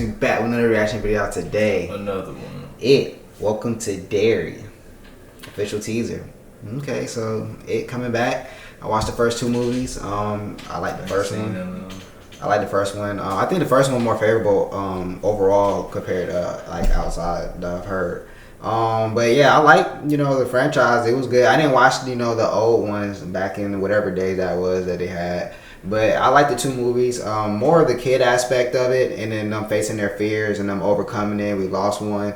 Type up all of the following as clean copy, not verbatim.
reaction back with another reaction video today. Another one. Welcome to Derry. Official teaser. Okay, so coming back. I watched the first two movies. I like the first one. I like the first one. I think the first one more favorable overall compared to like outside that I've heard. But yeah, I like the franchise. It was good. I didn't watch the old ones back in whatever day that was that they had. But I like the two movies. More of the kid aspect of it, and then them facing their fears and them overcoming it. We lost one,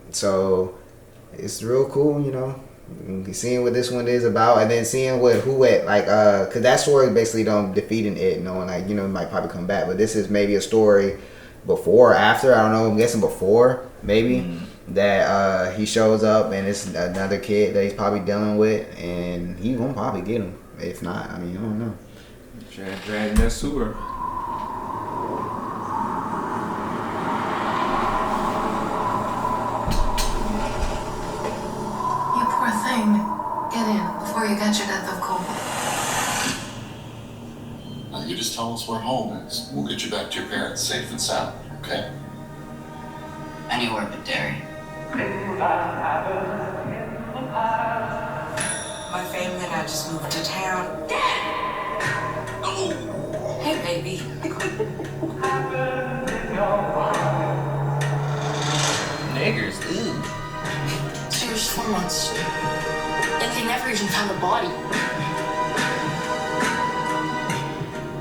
so it's real cool. Seeing what this one is about, and then seeing cause that story is basically them defeating it, knowing it might probably come back. But this is maybe a story before or after. I don't know. I'm guessing before, maybe. That he shows up and it's another kid that he's probably dealing with, and he won't probably get him. If not, I don't know. Dragging that sewer. You poor thing. Get in before you get your death of cold. You just tell us where home is. We'll get you back to your parents safe and sound, okay? Anywhere but Derry. My family and I just moved to town. Oh! Hey, baby. Niggers, ew. So you're just 4 months. And they never even found a body.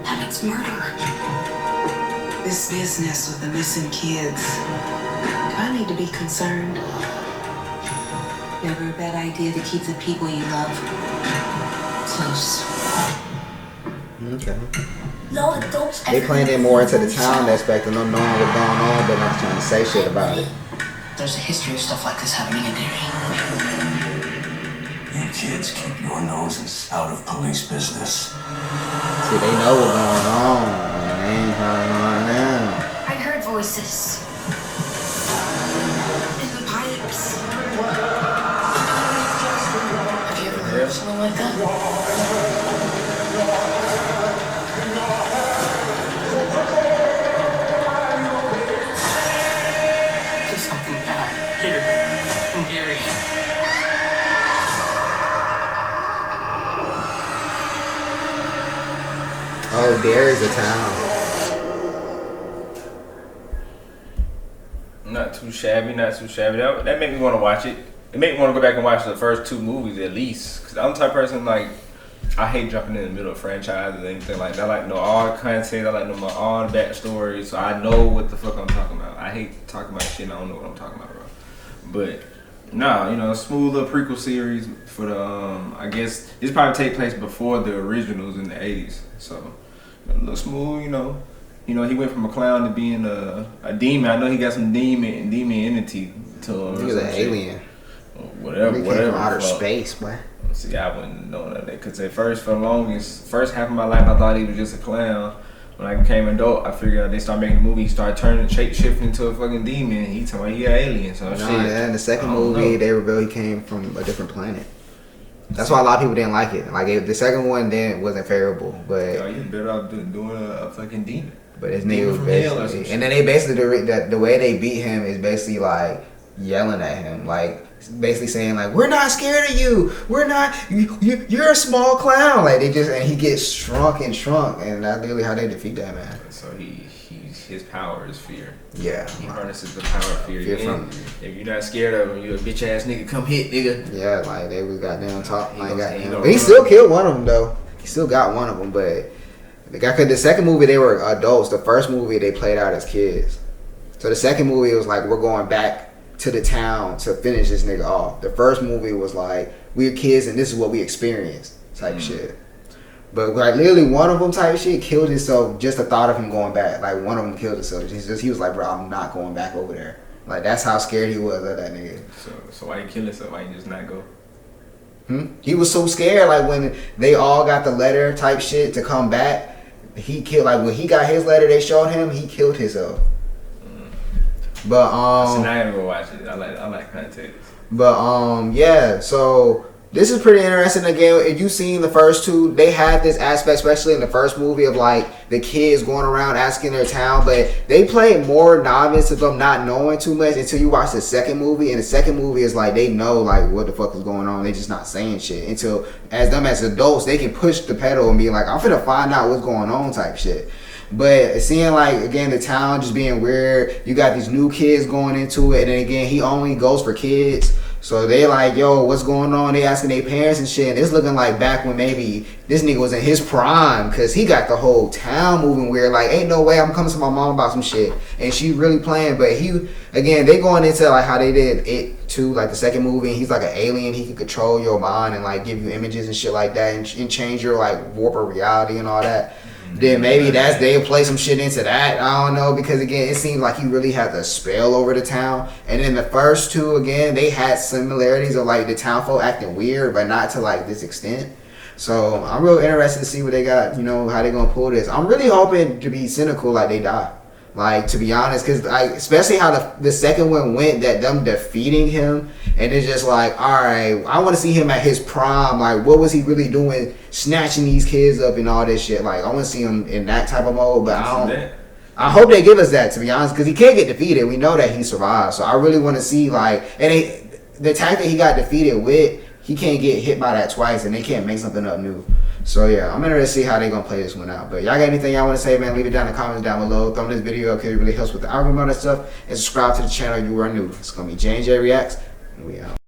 That means murder. This business with the missing kids. Do I need to be concerned? Never a bad idea to keep the people you love close. Okay. No adults. They playing it more into the town aspect and them knowing what's going on, but not trying to say shit about it. There's a history of stuff like this happening in Derry. You kids keep your noses out of police business. See, they know what's going on. They ain't trying to run now. I heard voices. In the pipes. Have you ever heard of something like that? There's something bad here in Derry. Oh, Derry's a town. Not too shabby. That made me want to watch it. It made me want to go back and watch the first two movies at least. Cause I'm the type of person I hate jumping in the middle of franchises or anything like that. I like to know all the content. I like to know all the backstory, so I know what the fuck I'm talking about. I hate talking about shit and I don't know what I'm talking about, bro. But nah, smooth little prequel series for the I guess this probably take place before the originals in the 80s. So a little smooth, he went from a clown to being a demon. I know he got some demon entity to him. He was an alien. Whatever. He came from outer space, boy. See, I wouldn't know that because at first, for the longest, first half of my life, I thought he was just a clown. When I became an adult, I figured they started making the movie, he started shifting into a fucking demon. He told me he an alien. So yeah, in the second movie, they revealed he came from a different planet. That's why a lot of people didn't like it. The second one wasn't favorable, but yo, you better off doing a fucking demon. But his name was basically, and then they basically the way they beat him is basically like yelling at him, like basically saying like, "We're not scared of you. We're not. You're a small clown." Like and he gets shrunk, and that's literally how they defeat that man. So his power is fear. Yeah, he harnesses the power of fear. If you're not scared of him, you a bitch ass nigga. Come hit, nigga. Yeah, like they was goddamn talk. But he still killed one of them though. He still got one of them, but. The second movie they were adults. The first movie they played out as kids. So the second movie was like we're going back to the town to finish this nigga off. The first movie was like we're kids and this is what we experienced type shit. But like literally one of them type shit killed himself just the thought of him going back. Like one of them killed himself. He was like, bro, I'm not going back over there. Like that's how scared he was of that nigga. So why you kill himself? Why you just not go? He was so scared. Like when they all got the letter type shit to come back. He killed when he got his letter they showed him, he killed himself. But so now I gotta go watch it. I like context. But yeah, so This is pretty interesting. Again, if you've seen the first two, they had this aspect, especially in the first movie, of like the kids going around asking their town, but they play more novice of them not knowing too much until you watch the second movie. And the second movie is like they know like what the fuck is going on. They just not saying shit until as adults they can push the pedal and be like, I'm finna find out what's going on type shit. But seeing like again the town just being weird, you got these new kids going into it, and then again he only goes for kids. So they like, yo, what's going on? They asking their parents and shit. And it's looking like back when maybe this nigga was in his prime, because he got the whole town moving weird. Like, ain't no way I'm coming to my mom about some shit. And she really playing. But he, again, they going into like how they did It too, like the second movie. And he's like an alien. He can control your mind and like give you images and shit like that, and change your like warp of reality and all that. Then maybe they'll play some shit into that. I don't know, because again, it seemed like he really had the spell over the town. And then the first two, again, they had similarities of like the town folk acting weird, but not to like this extent. So I'm real interested to see what they got, you know, how they gonna pull this. I'm really hoping to be cynical like they die. Like, to be honest, because especially how the second one went, that them defeating him, and it's just like, all right, I want to see him at his prime. Like, what was he really doing, snatching these kids up and all this shit? Like, I want to see him in that type of mode, but I hope they give us that, to be honest, because he can't get defeated. We know that he survived, so I really want to see like, and the tactic he got defeated with, he can't get hit by that twice, and they can't make something up new. So yeah, I'm interested to see how they gonna play this one out. But y'all got anything y'all want to say, man? Leave it down in the comments down below. Thumb this video up because it really helps with the algorithm and all that stuff. And subscribe to the channel if you are new. It's gonna be J&J Reacts, and we out.